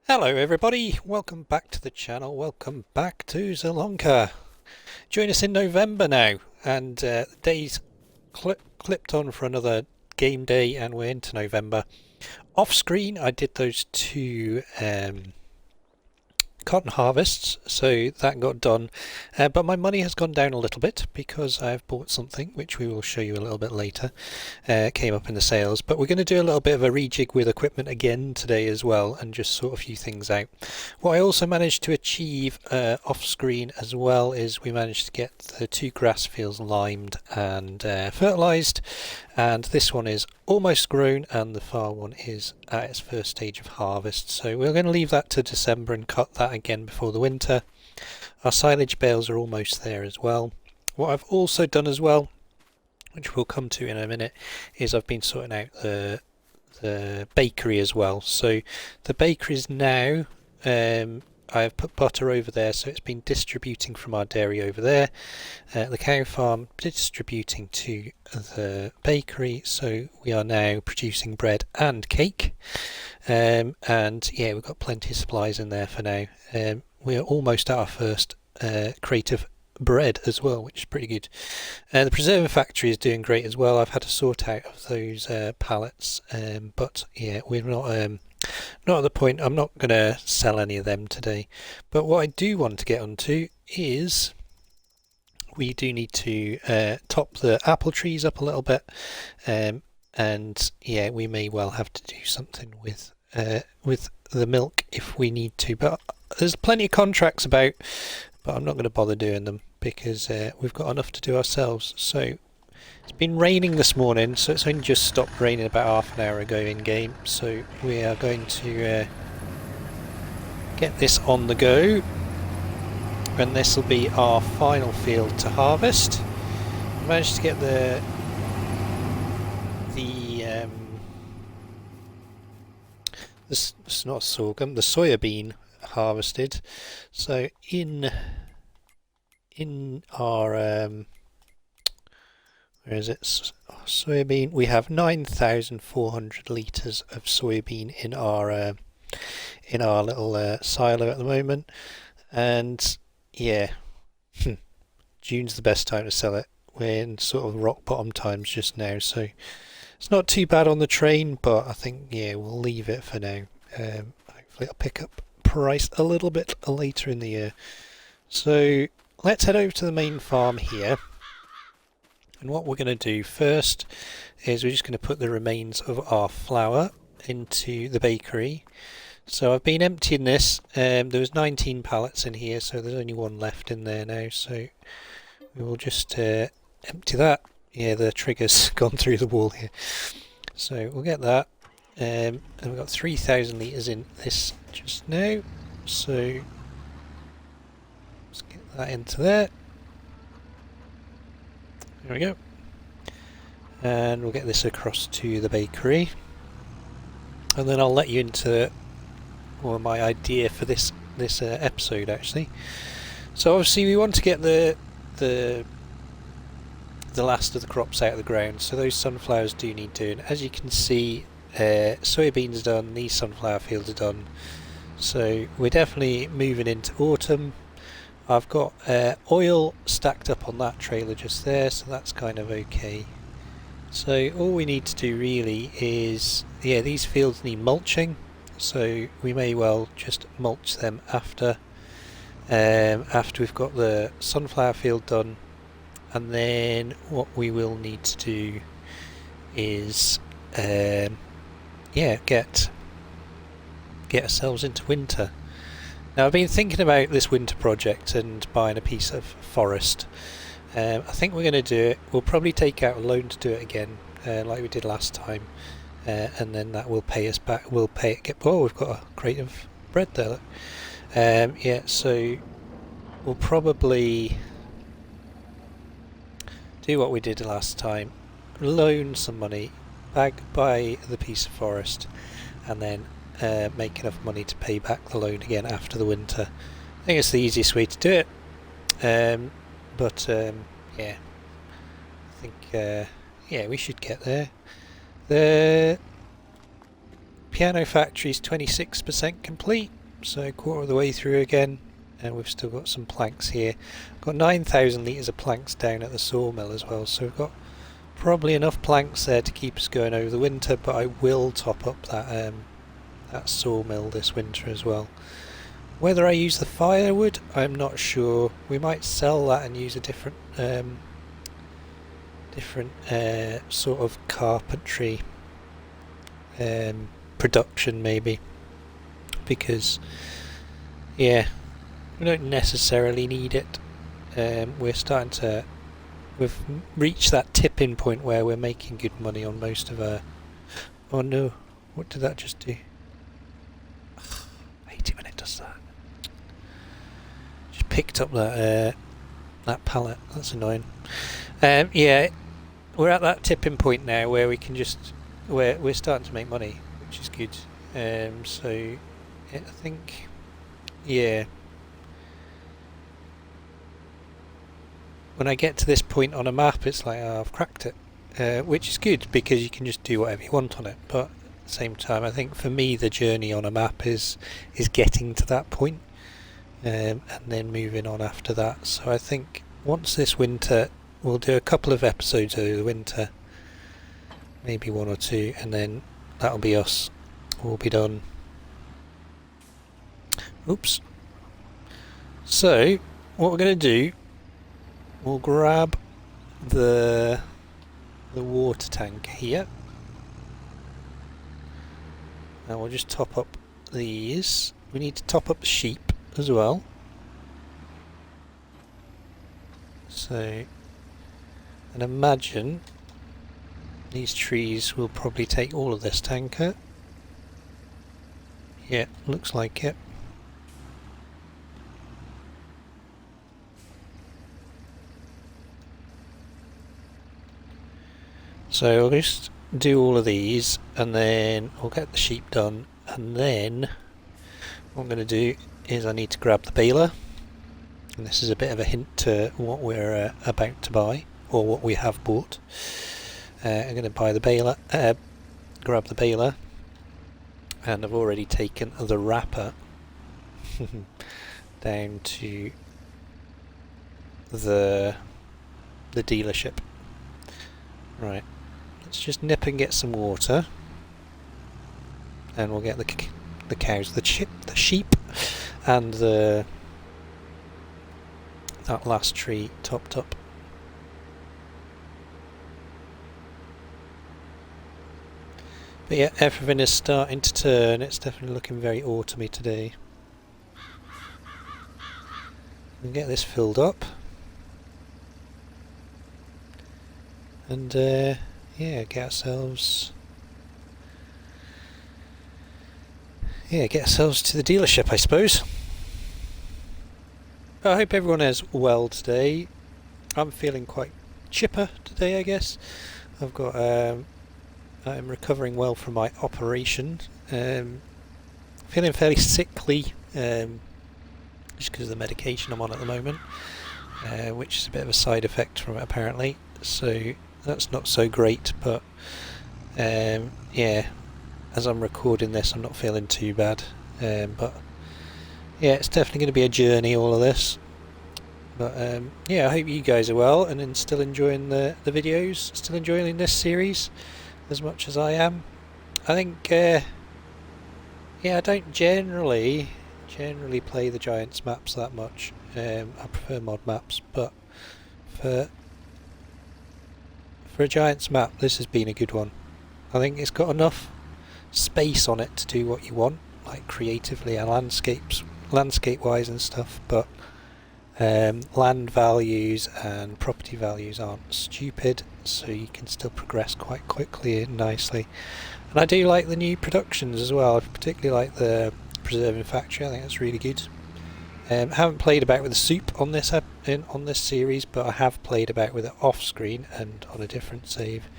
Hello everybody, welcome back to the channel, welcome back to Zielonka. Join us in November now, and the days clipped on for another game day and we're into November. Off screen I did those two cotton harvests, so that got done, but my money has gone down a little bit because I've bought something which we will show you a little bit later. Came up in the sales, but we're going to do a little bit of a rejig with equipment again today as well and just sort a few things out. What I also managed to achieve off screen as well is we managed to get the two grass fields limed and fertilized, and this one is almost grown and the far one is at its first stage of harvest, so we're going to leave that to December and cut that again before the winter. Our silage bales are almost there as well. What I've also done as well, which we'll come to in a minute, is I've been sorting out the bakery as well. So the bakery is now I've put butter over there, so it's been distributing from our dairy over there. The cow farm distributing to the bakery, so we are now producing bread and cake. And yeah, we've got plenty of supplies in there for now. We're almost at our first crate of bread as well, which is pretty good. The preserver factory is doing great as well. I've had to sort out of those pallets, but yeah, we're not at the point. I'm not going to sell any of them today, but what I do want to get onto is we do need to top the apple trees up a little bit, and yeah, we may well have to do something with the milk if we need to, but there's plenty of contracts about, but I'm not going to bother doing them because we've got enough to do ourselves. So it's been raining this morning, so it's only just stopped raining about half an hour ago in game, so we are going to get this on the go, and this will be our final field to harvest. I managed to get it's not sorghum, the soybean harvested. So in our where is it? Soybean. We have 9,400 litres of soybean in our little silo at the moment, and yeah, June's the best time to sell it. We're in sort of rock bottom times just now, so it's not too bad on the train, but I think yeah, we'll leave it for now. Hopefully, I'll pick up price a little bit later in the year. So let's head over to the main farm here. And what we're going to do first is we're just going to put the remains of our flour into the bakery. So I've been emptying this. There was 19 pallets in here, so there's only one left in there now. So we will just empty that. Yeah, the trigger's gone through the wall here. So we'll get that. And we've got 3,000 litres in this just now. So let's get that into there. There we go, and we'll get this across to the bakery, and then I'll let you into my idea for this episode actually. So obviously we want to get the last of the crops out of the ground, so those sunflowers do need doing. As you can see, soybeans are done, these sunflower fields are done, so we're definitely moving into autumn. I've got oil stacked up on that trailer just there, so that's kind of okay. So all we need to do really is, yeah, these fields need mulching, so we may well just mulch them after we've got the sunflower field done. And then what we will need to do is yeah, get ourselves into winter. Now I've been thinking about this winter project and buying a piece of forest. I think we're going to do it. We'll probably take out a loan to do it again, like we did last time, and then that will pay us back. We'll pay it. Oh, we've got a crate of bread there. Yeah, so we'll probably do what we did last time: loan some money, buy the piece of forest, and then make enough money to pay back the loan again after the winter. I think it's the easiest way to do it. Yeah, I think yeah, we should get there. The piano factory is 26% complete. so quarter of the way through again, and we've still got some planks here. Got 9,000 litres of planks down at the sawmill as well, so we've got probably enough planks there to keep us going over the winter, but I will top up that that sawmill this winter as well. Whether I use the firewood, I'm not sure. We might sell that and use a different sort of carpentry production maybe, because yeah, we don't necessarily need it. We've reached that tipping point where we're making good money on most of our... Oh no, what did that just do? I hate it when it does that. Just picked up that pallet, that's annoying. Yeah, we're at that tipping point now where we can just... we're starting to make money, which is good. So I think, yeah, when I get to this point on a map, it's like, oh, I've cracked it, which is good because you can just do whatever you want on it. But at the same time, I think for me the journey on a map is getting to that point, and then moving on after that. So I think once this winter, we'll do a couple of episodes over the winter, maybe one or two, and then that'll be us. We'll be done. Oops. So what we're going to do, we'll grab the water tank here, and we'll just top up these. We need to top up the sheep as well. So, and imagine these trees will probably take all of this tanker. Yeah, looks like it. So we'll just do all of these, and then we'll get the sheep done, and then what I'm going to do is I need to grab the baler, and this is a bit of a hint to what we're about to buy, or what we have bought. I'm going to buy the baler, grab the baler, and I've already taken the wrapper down to the dealership. Right, let's just nip and get some water, and we'll get the cows, the sheep, and that last tree topped up. But yeah, everything is starting to turn. It's definitely looking very autumny today. We'll get this filled up, and yeah, get ourselves to the dealership, I suppose. I hope everyone is well today. I'm feeling quite chipper today, I guess. I've got I'm recovering well from my operation. Feeling fairly sickly, just because of the medication I'm on at the moment, which is a bit of a side effect from it apparently. So that's not so great, but yeah, as I'm recording this, I'm not feeling too bad. But yeah, it's definitely going to be a journey, all of this. But yeah, I hope you guys are well and still enjoying the videos, still enjoying this series as much as I am. I think yeah, I don't generally play the Giants maps that much. I prefer mod maps, but for a Giants map, this has been a good one. I think it's got enough space on it to do what you want, like creatively and landscape wise and stuff, but land values and property values aren't stupid, so you can still progress quite quickly and nicely. And I do like the new productions as well. I particularly like the preserving factory. I think that's really good. I haven't played about with the soup on this series, but I have played about with it off screen and on a different save,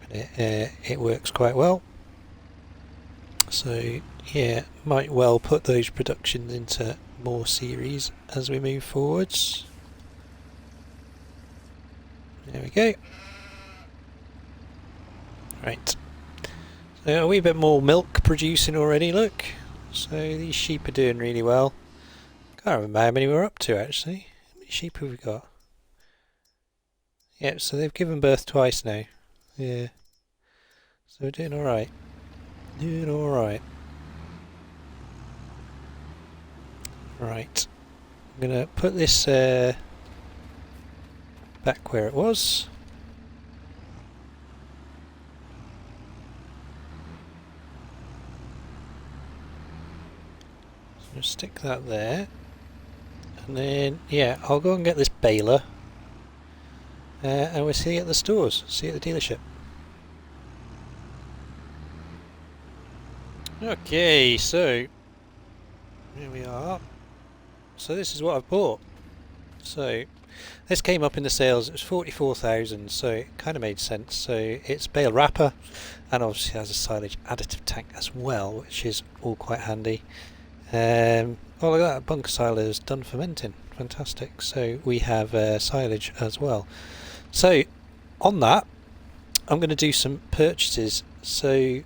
and it works quite well. So yeah, might well put those productions into more series as we move forwards. There we go. Right, so a wee bit more milk producing already, look. So these sheep are doing really well. Can't remember how many we're up to actually. How many sheep have we got? Yep, so they've given birth twice now. Yeah. So we're doing alright. Doing alright. Right. I'm gonna put this back where it was. So stick that there. And then, yeah, I'll go and get this baler. And we'll see you at the stores. See you at the dealership. Okay, so here we are. So this is what I've bought. So this came up in the sales, it was 44,000, so it kind of made sense. So it's bale wrapper and obviously has a silage additive tank as well, which is all quite handy. Oh look at that, bunker silo is done fermenting, fantastic. So we have silage as well. So on that, I'm going to do some purchases. So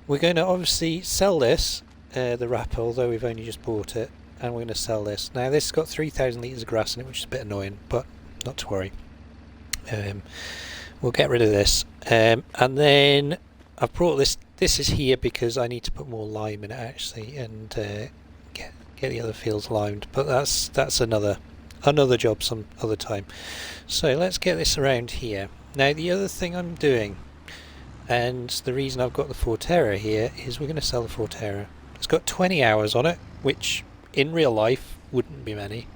we're going to obviously sell this, the wrapper, although we've only just bought it, and we're going to sell this. Now this has got 3,000 litres of grass in it, which is a bit annoying, but not to worry. We'll get rid of this. And then I've brought this. This is here because I need to put more lime in it actually, and get the other fields limed. But that's another job some other time. So let's get this around here. Now the other thing I'm doing, and the reason I've got the Forterra here, is we're going to sell the Forterra. It's got 20 hours on it, which in real life wouldn't be many,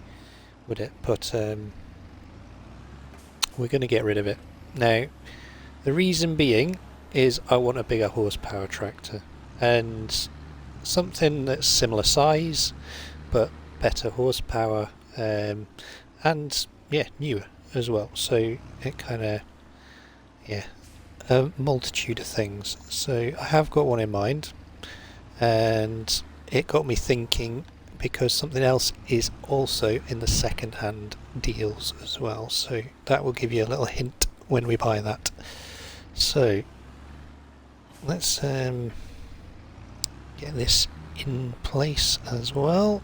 would it? But we're going to get rid of it. Now the reason being is I want a bigger horsepower tractor and something that's similar size but better horsepower, and yeah, newer as well. So it kind of, yeah, a multitude of things. So I have got one in mind, and it got me thinking because something else is also in the second hand deals as well, so that will give you a little hint when we buy that. So let's get this in place as well.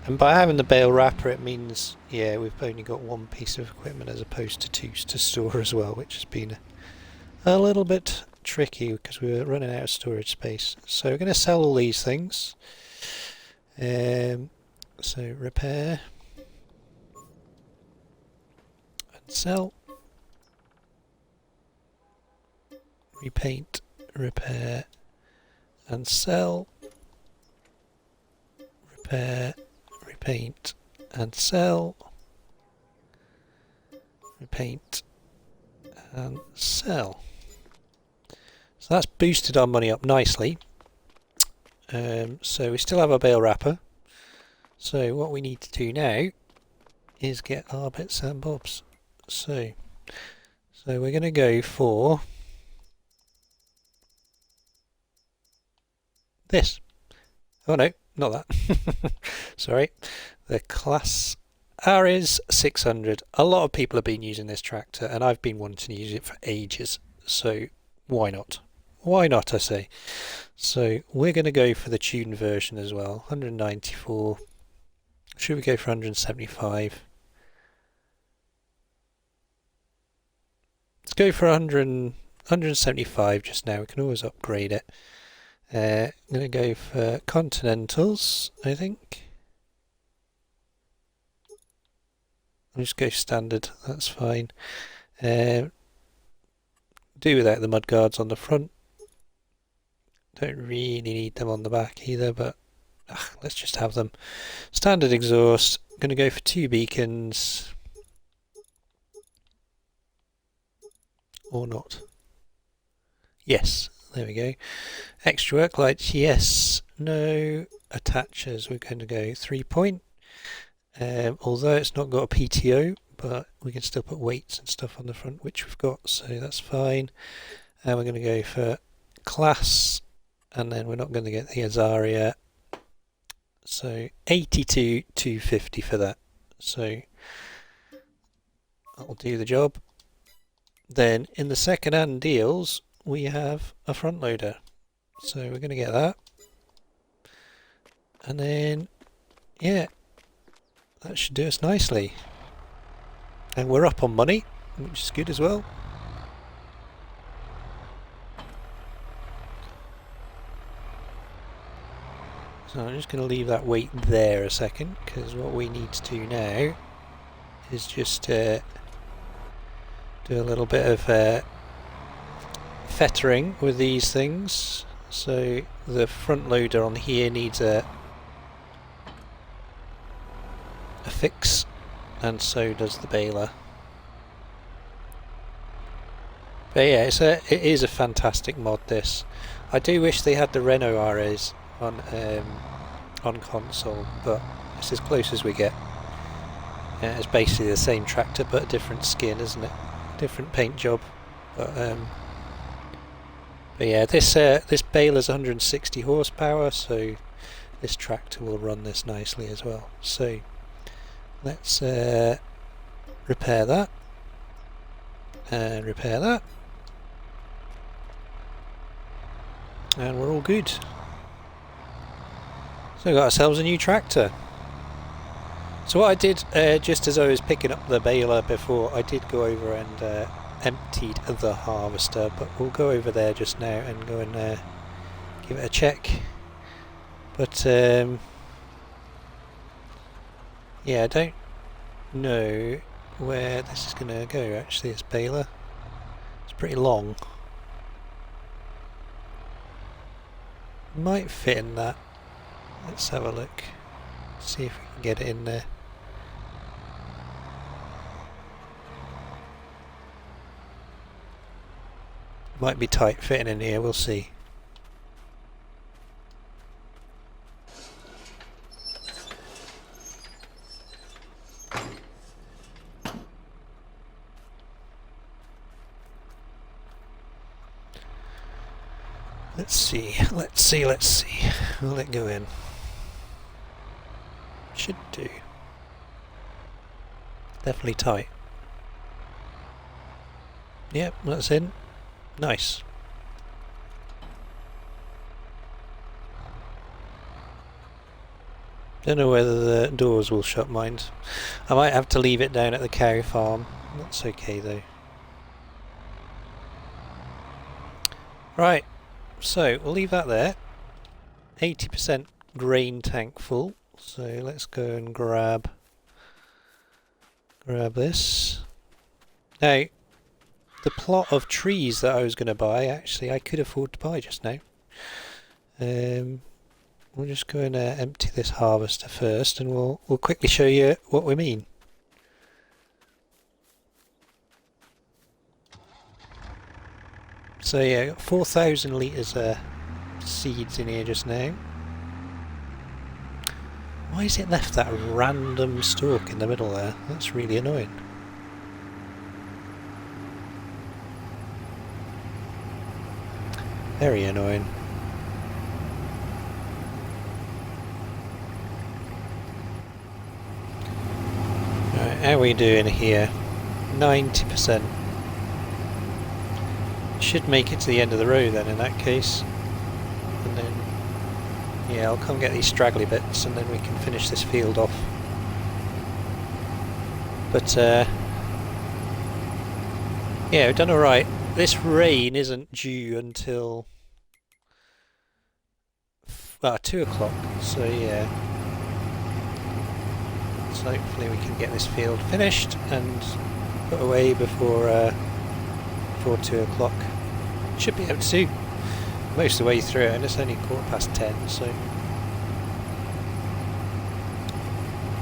And by having the bale wrapper, it means, yeah, we've only got one piece of equipment as opposed to two to store as well, which has been a little bit tricky because we were running out of storage space. So we're going to sell all these things. So repair and sell. Repaint, repair and sell. Repair, repaint and sell. Repaint and sell. So that's boosted our money up nicely. So we still have our bale wrapper. So what we need to do now is get our bits and bobs. So we're going to go for this. Oh no, not that. Sorry. The Class Aries 600. A lot of people have been using this tractor and I've been wanting to use it for ages. So why not? Why not, I say. So we're going to go for the tuned version as well. 194. Should we go for 175? Let's go for 175 just now. We can always upgrade it. I'm going to go for Continentals, I think. I'll just go standard, that's fine. Do without the mudguards on the front. Don't really need them on the back either, but let's just have them. Standard exhaust. I'm going to go for 2 beacons. Or not. Yes, there we go. Extra work lights, yes. No. Attachers, we're going to go 3-point. Although it's not got a PTO, but we can still put weights and stuff on the front, which we've got, so that's fine. And we're going to go for class, and then we're not going to get the Azaria. So 82,250 for that. So that'll do the job. Then in the second hand deals, we have a front loader. So we're going to get that. And then, yeah, that should do us nicely. And we're up on money, which is good as well. So I'm just going to leave that wait there a second, because what we need to do now is just do a little bit of fettering with these things. So the front loader on here needs a fix, and so does the baler. But yeah, it is a fantastic mod, this. I do wish they had the Renault RS on console, but it's as close as we get. It's basically the same tractor but a different skin, isn't it? Different paint job. But yeah, this baler's 160 horsepower, so this tractor will run this nicely as well. So let's repair that and repair that, and we're all good. So we got ourselves a new tractor. So what I did, just as I was picking up the baler before, I did go over and emptied the harvester, but we'll go over there just now and go and give it a check. But yeah, I don't know where this is going to go actually, this baler. It's pretty long. Might fit in that. Let's have a look. See if we can get it in there. Might be tight fitting in here, we'll see. Let's see. Will it go in? Should do. Definitely tight. Yep, that's in. Nice. Don't know whether the doors will shut, mind. I might have to leave it down at the cow farm. That's okay though. Right, so we'll leave that there. 80% grain tank full. So let's go and grab this. Now, the plot of trees that I was going to buy, actually I could afford to buy just now. We'll just go and empty this harvester first, and we'll quickly show you what we mean. So yeah, got 4,000 litres of seeds in here just now. Why is it left that random stalk in the middle there? That's really annoying. Very annoying. Right, how are we doing here? 90%. Should make it to the end of the row then in that case. And then, yeah, I'll come get these straggly bits and then we can finish this field off. But yeah, we've done alright. This rain isn't due until 2 o'clock, so yeah. So hopefully we can get this field finished and put away before 2 o'clock. Should be able to most of the way through it, and it's only 10:15, so. I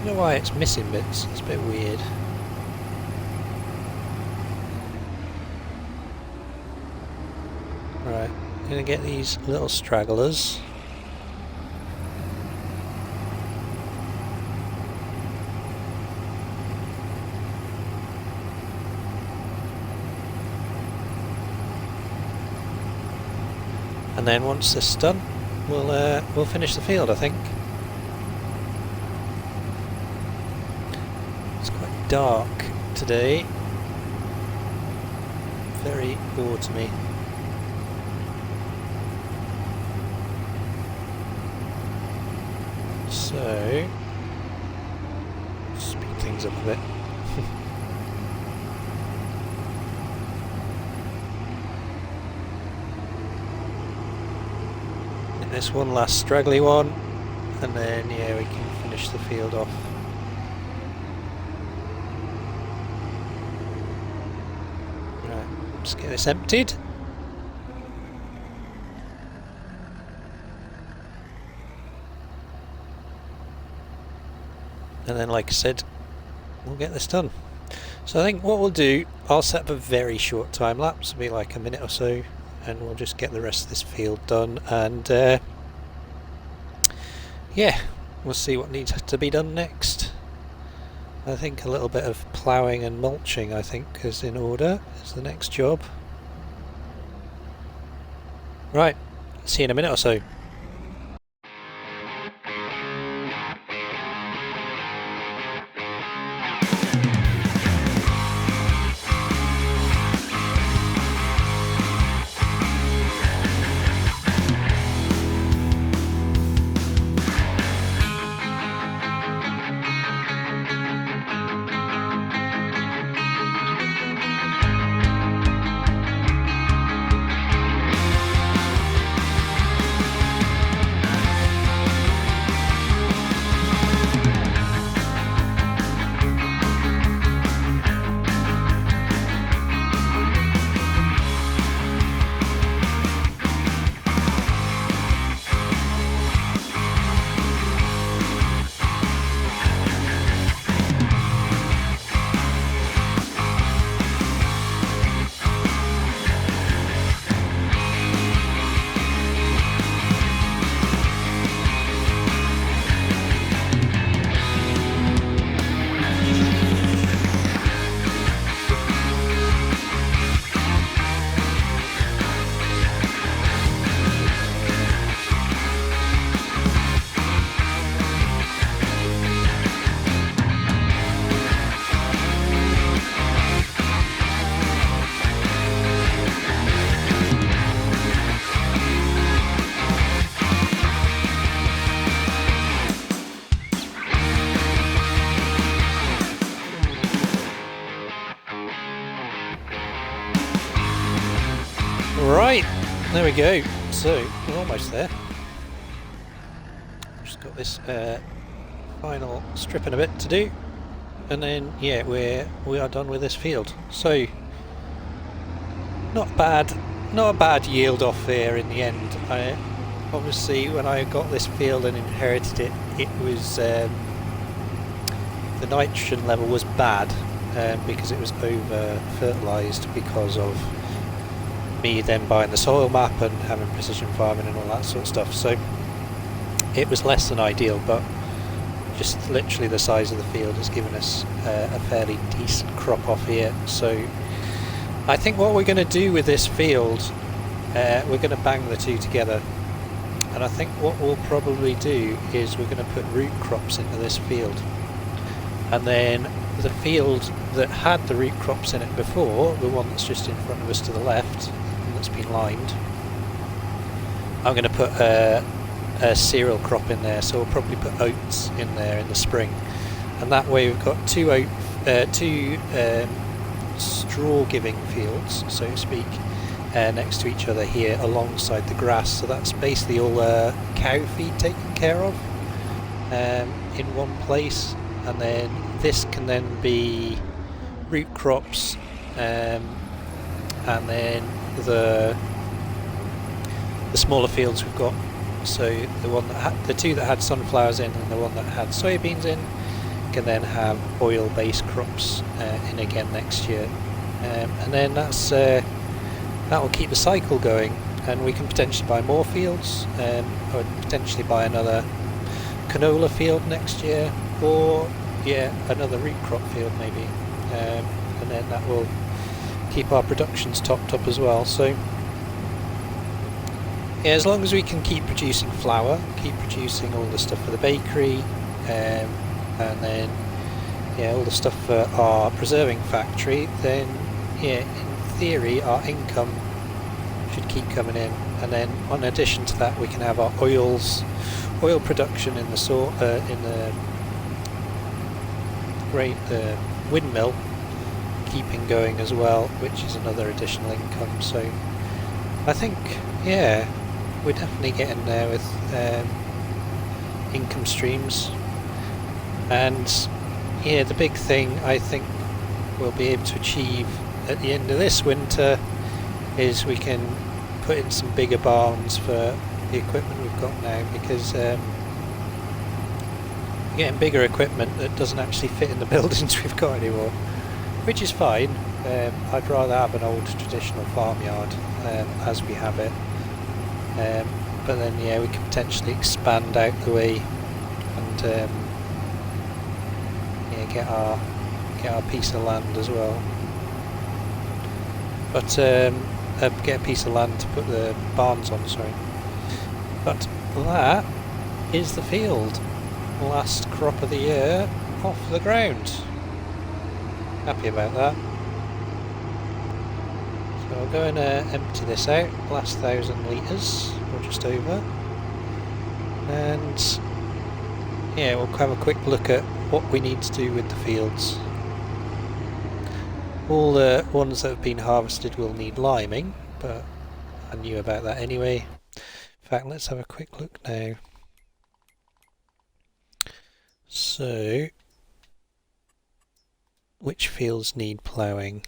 don't know why it's missing bits, it's a bit weird. Right, I'm going to get these little stragglers. And then once this is done, we'll finish the field, I think. It's quite dark today. Very autumny. So, speed things up a bit. This one last straggly one, and then yeah, we can finish the field off. Right, let's get this emptied. And then, like I said, we'll get this done. So I think what we'll do, I'll set up a very short time lapse, it'll be like a minute or so, and we'll just get the rest of this field done, and yeah, we'll see what needs to be done next. I think a little bit of ploughing and mulching, I think, is in order, is the next job. Right, see you in a minute or so. Right, there we go. So we're almost there. Just got this final stripping a bit to do, and then yeah, we are done with this field. So not a bad yield off there in the end. Obviously when I got this field and inherited it, it was the nitrogen level was bad because it was over fertilised because of me then buying the soil map and having precision farming and all that sort of stuff. So it was less than ideal, but just literally the size of the field has given us a fairly decent crop off here. So I think what we're going to do with this field, we're going to bang the two together, and I think what we'll probably do is we're going to put root crops into this field, and then the field that had the root crops in it before, the one that's just in front of us to the left and that's been lined, I'm going to put a cereal crop in there. So we'll probably put oats in there in the spring, and that way we've got two straw giving fields, so to speak, next to each other here alongside the grass. So that's basically all cow feed taken care of in one place, and then this can then be root crops, and then the smaller fields we've got, so the one that had the two that had sunflowers in and the one that had soybeans in can then have oil based crops in again next year, and then that's that will keep the cycle going, and we can potentially buy more fields, or potentially buy another canola field next year, or yeah, another root crop field maybe, and then that will keep our productions topped up as well. So yeah, as long as we can keep producing flour, keep producing all the stuff for the bakery, and then yeah, all the stuff for our preserving factory, then yeah, in theory our income should keep coming in. and then in addition to that we can have our oil production in the the windmill keeping going as well, which is another additional income. So I think, yeah, we're definitely getting there with income streams. And yeah, the big thing I think we'll be able to achieve at the end of this winter is we can put in some bigger barns for the equipment we've got now, because we're getting bigger equipment that doesn't actually fit in the buildings we've got anymore, which is fine. I'd rather have an old traditional farmyard as we have it, but then yeah, we can potentially expand out the way and yeah, get our piece of land as well. But get a piece of land to put the barns on, sorry. But that is the field. Last crop of the year off the ground. Happy about that. So I'll go and empty this out, last 1,000 litres, or just over. And yeah, we'll have a quick look at what we need to do with the fields. All the ones that have been harvested will need liming, but I knew about that anyway. In fact, let's have a quick look now. So, which fields need ploughing?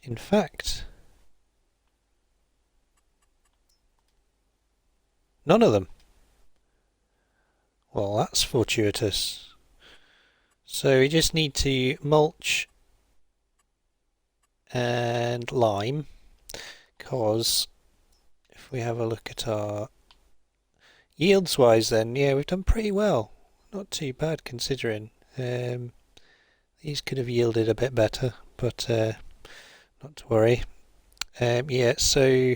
In fact, none of them. Well, that's fortuitous. So we just need to mulch and lime, because if we have a look at our yields wise, then yeah, we've done pretty well. Not too bad considering. These could have yielded a bit better, but not to worry. Yeah, so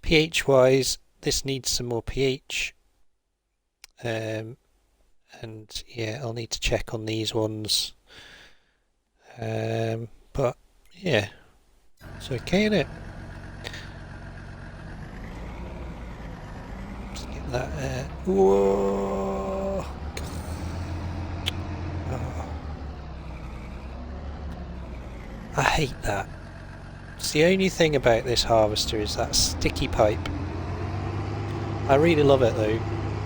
pH wise, this needs some more pH. And yeah, I'll need to check on these ones. But yeah, it's okay, innit? Let's get that. Whoa! Oh. I hate that. It's the only thing about this harvester is that sticky pipe. I really love it though.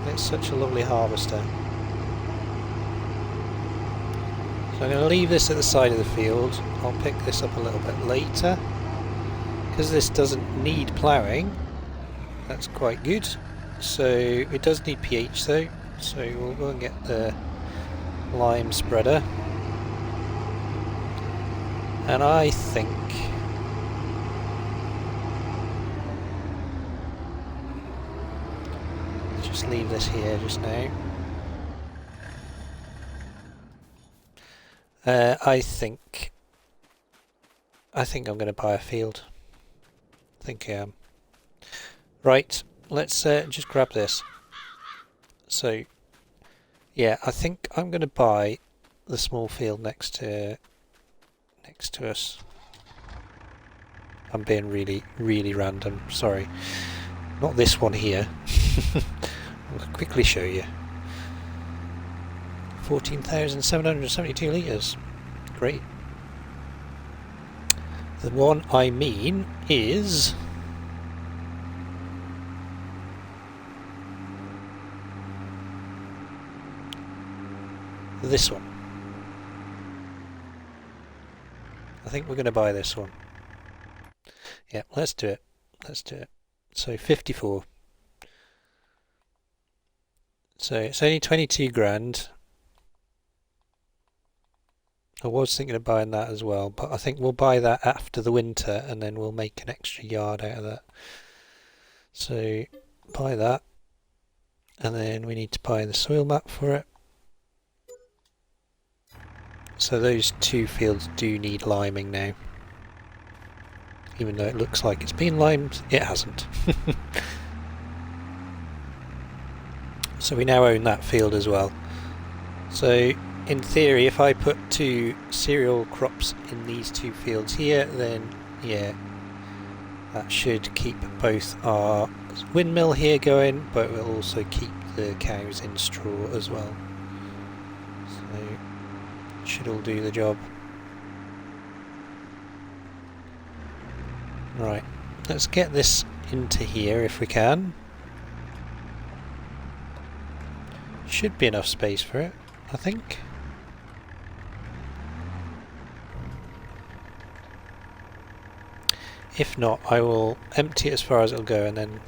It's such a lovely harvester. So I'm going to leave this at the side of the field. I'll pick this up a little bit later. Because this doesn't need ploughing, that's quite good. So it does need pH though, so we'll go and get the lime spreader. And I think let's just leave this here just now. I think I'm going to buy a field. I think I am. Right, let's just grab this. So, yeah, I think I'm going to buy the small field next to us. I'm being really random. Sorry, not this one here. I'll quickly show you. 14,772 litres. Great. The one I mean is this one. I think we're going to buy this one. Yeah, let's do it. Let's do it. So 54. So it's only 22 grand. I was thinking of buying that as well, but I think we'll buy that after the winter and then we'll make an extra yard out of that. So buy that, and then we need to buy the soil map for it. So those two fields do need liming now. Even though it looks like it's been limed, it hasn't. So we now own that field as well. So in theory, if I put 2 cereal crops in these 2 fields here, then yeah, That should keep both our windmill here going, but it will also keep the cows in straw as well. So it should all do the job. Right, let's get this into here if we can. Should be enough space for it, I think. If not, I will empty it as far as it'll go and then...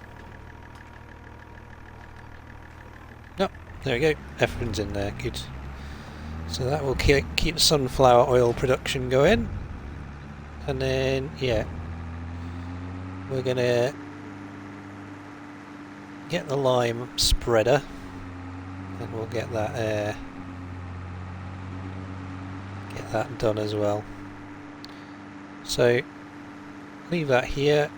No, there we go, everything's in there, good. So that will keep sunflower oil production going. And then, yeah, we're gonna get the lime spreader and we'll get that done as well. So leave that here.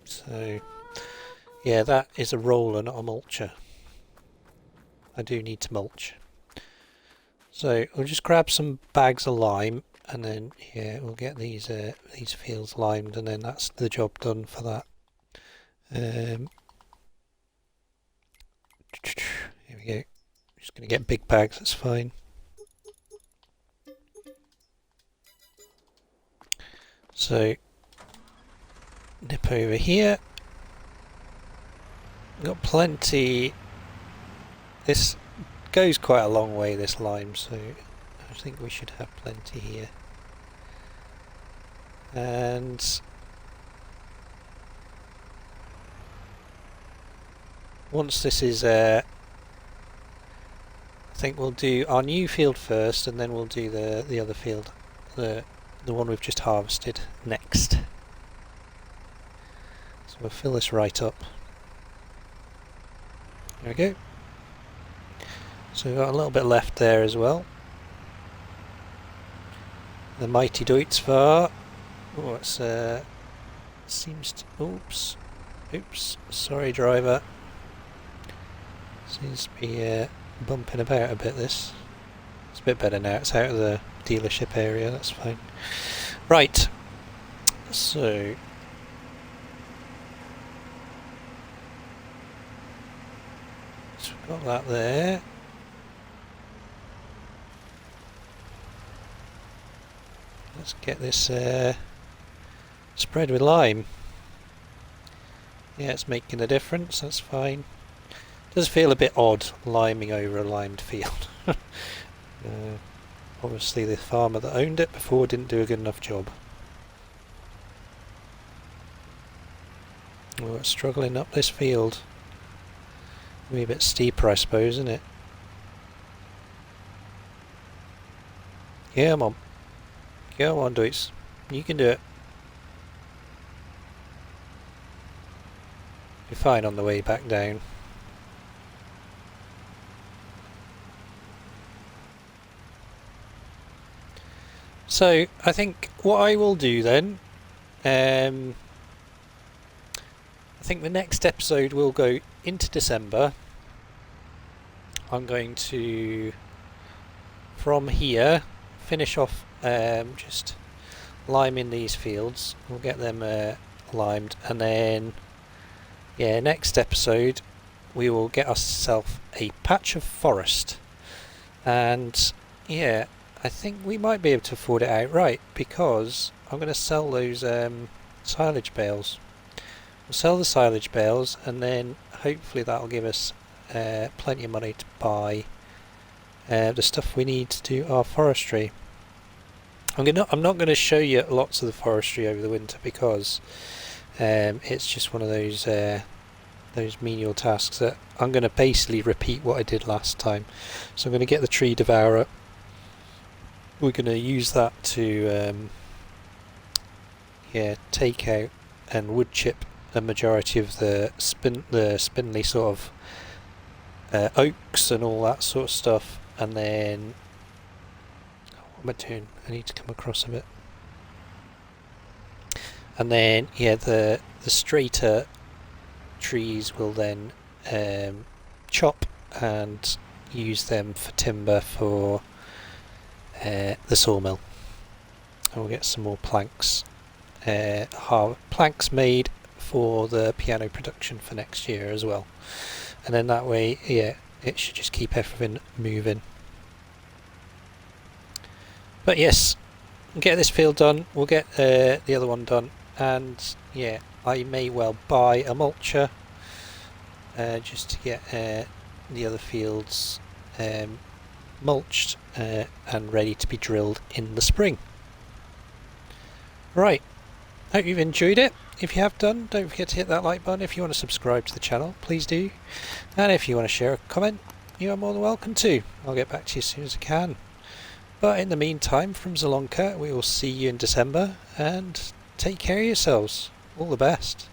So yeah, that is a roller, not a mulcher. I do need to mulch. So we'll just grab some bags of lime and then yeah, we'll get these fields limed and then that's the job done for that. Here we go. Just going to get big bags, that's fine. So nip over here. Got plenty. This goes quite a long way, this lime, so I think we should have plenty here. And once this is I think we'll do our new field first and then we'll do the other field, the one we've just harvested next. So we'll fill this right up. There we go. So we've got a little bit left there as well. The mighty Deutzfahr. Oh, it's seems to, oops, sorry driver. Seems to be bumping about a bit, this. It's a bit better now, it's out of the dealership area, that's fine. Right, so we've got that there. Let's get this spread with lime. Yeah, it's making a difference, that's fine. Does feel a bit odd liming over a limed field. Obviously the farmer that owned it before didn't do a good enough job. Oh, it's struggling up this field. Maybe a bit steeper, I suppose, isn't it? Yeah, Mom. Come on, Deutz. You can do it. You're fine on the way back down. So, I think what I will do then, I think the next episode will go into December. I'm going to, from here, finish off just liming these fields. We'll get them limed, and then, yeah, next episode we will get ourselves a patch of forest. And, yeah, I think we might be able to afford it outright because I'm going to sell those silage bales. We'll sell the silage bales and then hopefully that'll give us plenty of money to buy the stuff we need to do our forestry. I'm not going to show you lots of the forestry over the winter because it's just one of those menial tasks that I'm going to basically repeat what I did last time. So I'm going to get the tree devourer. We're going to use that to take out and wood chip a majority of the spindly sort of oaks and all that sort of stuff, and then what am I doing? I need to come across a bit. And then yeah, the straighter trees will then chop and use them for timber for the sawmill. And we'll get some more planks, planks made for the piano production for next year as well. And then that way, yeah, it should just keep everything moving. But yes, we'll get this field done, we'll get the other one done, and yeah, I may well buy a mulcher just to get the other fields mulched and ready to be drilled in the spring. Right, hope you've enjoyed it. If you have done, don't forget to hit that like button. If you want to subscribe to the channel, please do. And if you want to share a comment, you are more than welcome to. I'll get back to you as soon as I can. But in the meantime, from Zielonka, we will see you in December, and take care of yourselves. All the best.